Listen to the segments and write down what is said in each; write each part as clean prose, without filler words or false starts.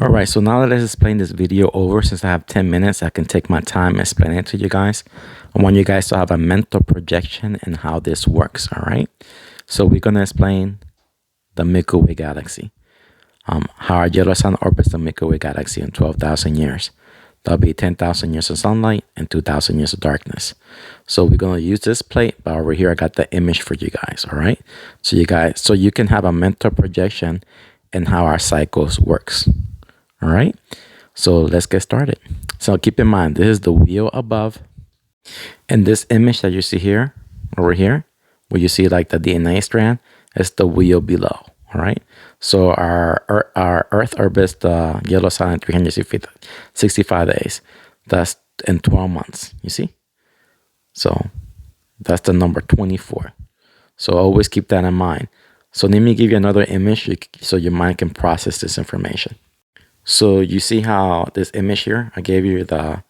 All right, so now that let's explain this video over, since I have 10 minutes, I can take my time explaining it to you guys. I want you guys to have a mental projection and how this works, all right? So we're going to explain the Milky Way galaxy, how our yellow sun orbits the Milky Way galaxy in 12,000 years. That'll be 10,000 years of sunlight and 2,000 years of darkness. So we're going to use this plate, but over here I got the image for you guys, all right? So you can have a mental projection and how our cycles works. All right, so let's get started. So keep in mind, this is the wheel above, and this image that you see here, over here, where you see like the DNA strand, is the wheel below. All right, so our Earth orbits the yellow sun in 365 days. That's in 12 months. You see, so that's the number 24. So always keep that in mind. So let me give you another image so your mind can process this information. So you see how this image here, I gave you the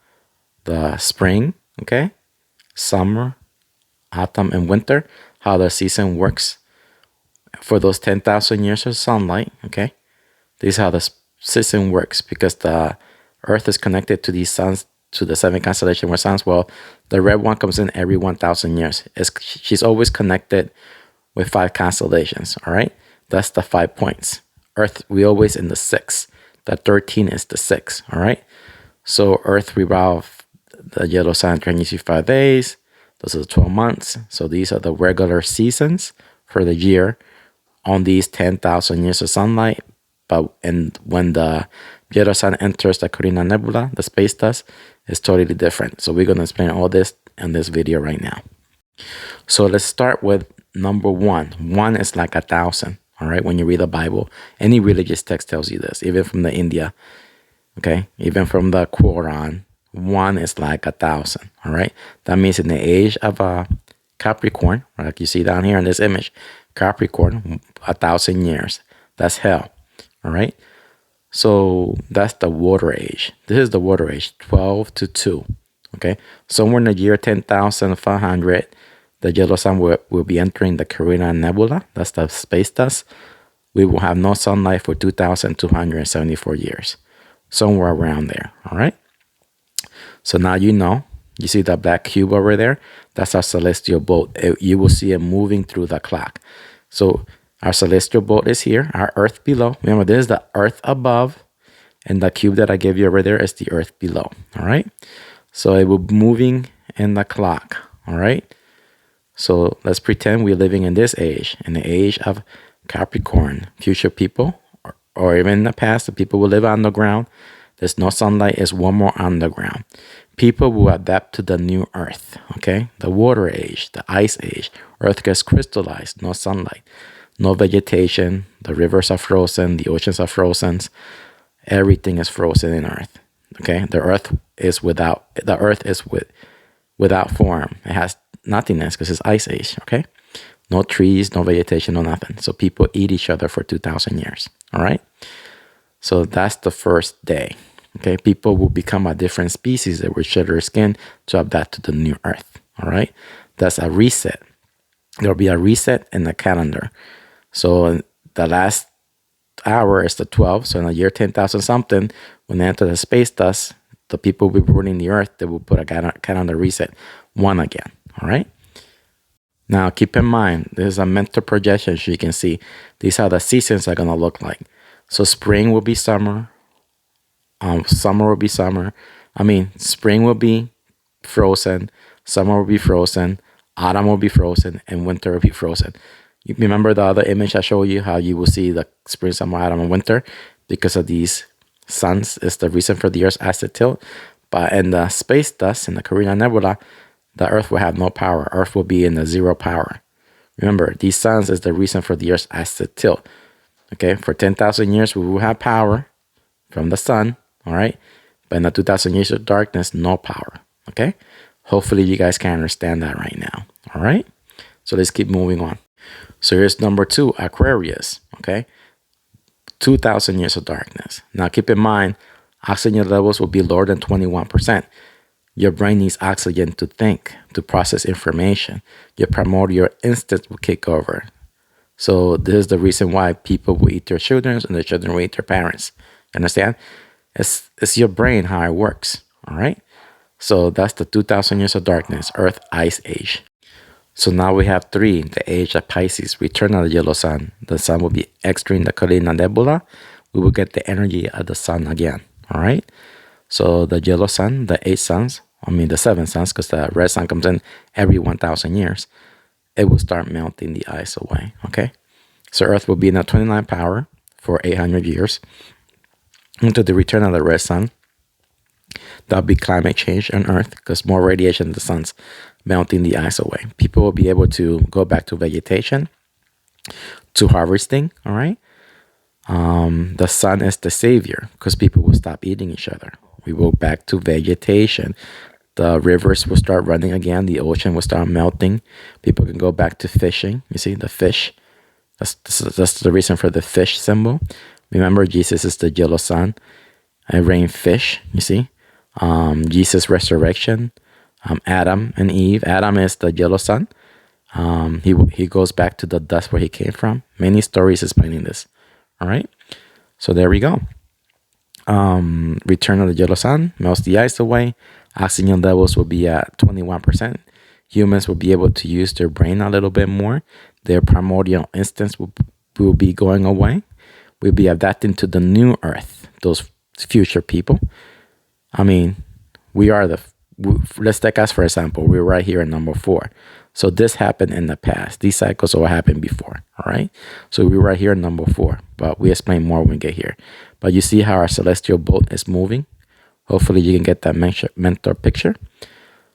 spring, okay, summer, autumn, and winter, how the season works for those 10,000 years of sunlight, okay. This is how the season works because the Earth is connected to these suns, to the 7 constellations where suns, well, the red one comes in every 1,000 years. She's always connected with 5 constellations, all right. That's the 5 points. Earth, we always in the 6. The 13 is the 6, all right? So Earth revolves the yellow sun in 365 days. Those are the 12 months. So these are the regular seasons for the year on these 10,000 years of sunlight. And when the yellow sun enters the Carina Nebula, the space dust, is totally different. So we're going to explain all this in this video right now. So let's start with number 1. 1 is like 1,000. All right, when you read the Bible, any religious text tells you this, even from the India, okay, even from the Quran, 1 is like 1,000. All right, that means in the age of Capricorn, like you see down here in this image, Capricorn, 1,000 years. That's hell. All right, so that's the water age. This is the water age, 12 to 2. Okay, somewhere in the year 10,500. The yellow sun will be entering the Carina Nebula. That's the space dust. We will have no sunlight for 2,274 years. Somewhere around there, all right? So now you know. You see that black cube over there? That's our celestial boat. You will see it moving through the clock. So our celestial boat is here, our Earth below. Remember, this is the Earth above, and the cube that I gave you over there is the Earth below, all right? So it will be moving in the clock, all right? So let's pretend we're living in this age, in the age of Capricorn. Future people, or even in the past, the people will live underground. There's no sunlight, it's warmer underground. People will adapt to the new Earth, okay? The water age, the ice age. Earth gets crystallized, no sunlight, no vegetation. The rivers are frozen, the oceans are frozen. Everything is frozen in Earth, okay? The Earth is without form. It has nothingness because it's ice age, okay? No trees, no vegetation, no nothing. So people eat each other for 2,000 years, all right? So that's the first day, okay? People will become a different species that will shed their skin to adapt to the new Earth, all right? That's a reset. There'll be a reset in the calendar. So the last hour is the 12th. So in the year 10,000 something, when they enter the space dust, the people will be ruling the Earth. They will put a calendar reset 1 again. All right. Now, keep in mind, this is a mental projection. So you can see these are the seasons are going to look like. So spring will be summer. Summer will be summer. Spring will be frozen. Summer will be frozen. Autumn will be frozen. And winter will be frozen. You remember the other image I showed you, how you will see the spring, summer, autumn, and winter because of these suns is the reason for the Earth's Aztec tilt. But in the space dust, in the Carina Nebula, the Earth will have no power. Earth will be in the 0 power. Remember, these suns is the reason for the Earth's Aztec tilt. Okay, for 10,000 years, we will have power from the sun, all right? But in the 2,000 years of darkness, no power, okay? Hopefully, you guys can understand that right now, all right? So let's keep moving on. So here's number 2, Aquarius, okay? 2,000 years of darkness. Now, keep in mind, oxygen levels will be lower than 21%. Your brain needs oxygen to think, to process information. Your primordial instincts will kick over. So this is the reason why people will eat their children and their children will eat their parents. Understand? It's your brain, how it works. All right. So that's the 2,000 years of darkness, Earth Ice Age. So now we have 3, the age of Pisces, return of the yellow sun. The sun will be exiting the Carina Nebula. We will get the energy of the sun again. All right. So the yellow sun, the 8 suns, the 7 suns, because the red sun comes in every 1,000 years, it will start melting the ice away. Okay. So Earth will be in a 29 power for 800 years until the return of the red sun. That'll be climate change on Earth because more radiation of the sun's melting the ice away. People will be able to go back to vegetation, to harvesting. All right. The sun is the savior because people will stop eating each other. We will back to vegetation. The rivers will start running again. The ocean will start melting. People can go back to fishing. You see the fish. That's the reason for the fish symbol. Remember, Jesus is the yellow sun. It rained fish. You see, Jesus' resurrection. Adam and Eve. Adam is the yellow sun. He goes back to the dust where he came from. Many stories explaining this. All right. So there we go. Return of the yellow sun melts the ice away. Oxygen levels will be at 21%. Humans will be able to use their brain a little bit more. Their primordial instincts will be going away. We'll be adapting to the new Earth, those future people. We are let's take us for example. We're right here at number 4. So this happened in the past. These cycles all happened before. All right. So we're right here at number 4, but we explain more when we get here. But you see how our celestial boat is moving. Hopefully you can get that mental picture.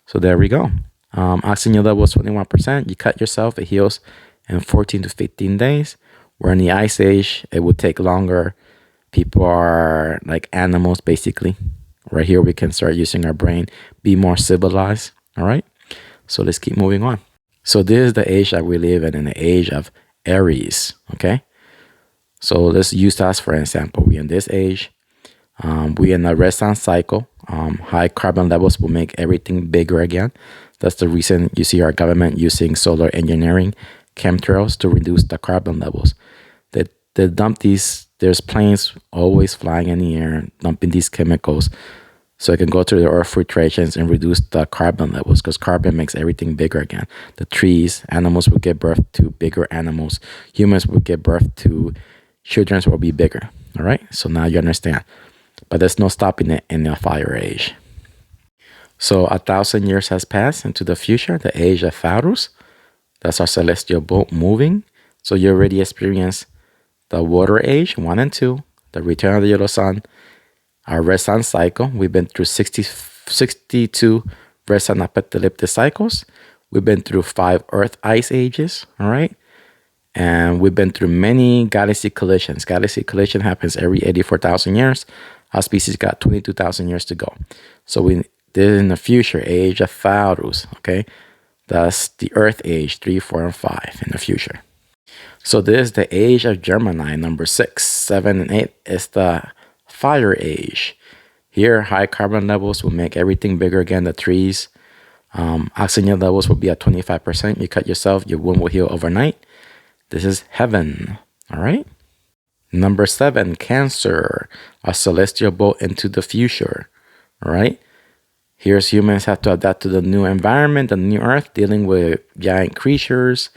So there we go. Oxygen level is 21%. You cut yourself, it heals in 14 to 15 days. We're in the ice age. It will take longer. People are like animals, basically. Right here, we can start using our brain, be more civilized. All right. So let's keep moving on. So this is the age that we live in the age of Aries. Okay. So let's use us for example. We're in this age. We're in a red sun cycle. High carbon levels will make everything bigger again. That's the reason you see our government using solar engineering, chemtrails to reduce the carbon levels. They dump these, there's planes always flying in the air, dumping these chemicals so it can go through the earth filtrations and reduce the carbon levels because carbon makes everything bigger again. The trees, animals will give birth to bigger animals. Humans will give birth to children will be bigger. All right. So now you understand. But there's no stopping it in the fire age. So 1,000 years has passed into the future, the age of Pharaohs. That's our celestial boat moving. So you already experienced the water age, 1 and 2, the return of the yellow sun, our red sun cycle. We've been through 62 red sun apocalyptic cycles. We've been through 5 earth ice ages. All right. And we've been through many galaxy collisions. Galaxy collision happens every 84,000 years. Our species got 22,000 years to go. So this is in the future, age of Pharaohs. Okay. That's the earth age, 3, 4, and 5 in the future. So this is the age of Gemini, number 6, 7, and 8 is the fire age. Here, high carbon levels will make everything bigger again, the trees. Oxygen levels will be at 25%. You cut yourself, your wound will heal overnight. This is heaven. All right. Number 7, Cancer, a celestial boat into the future. All right. Here's humans have to adapt to the new environment, the new earth, dealing with giant creatures,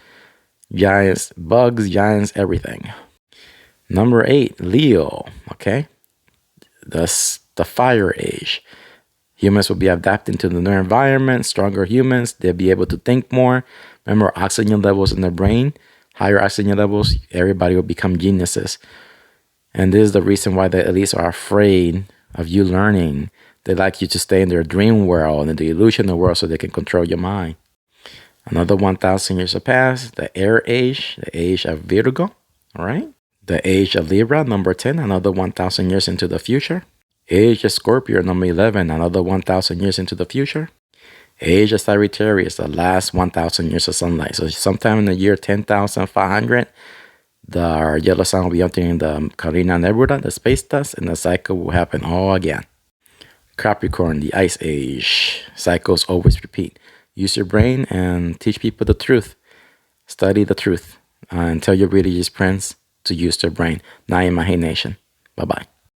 giants, bugs, giants, everything. Number 8, Leo. Okay. That's the fire age. Humans will be adapting to the new environment, stronger humans. They'll be able to think more. Remember, oxygen levels in the brain, higher oxygen levels, everybody will become geniuses. And this is the reason why the elites are afraid of you learning. They like you to stay in their dream world and the illusional world so they can control your mind. Another 1,000 years have passed. The air age, the age of Virgo. All right. The age of Libra, number 10, another 1,000 years into the future. Age of Scorpio, number 11, another 1,000 years into the future. Age of Sagittarius, the last 1,000 years of sunlight. So sometime in the year 10,500, the yellow sun will be entering the Carina Nebula, the space dust, and the cycle will happen all again. Capricorn, the ice age. Cycles always repeat. Use your brain and teach people the truth. Study the truth and tell your religious friends to use their brain. Not in my nation. Bye-bye.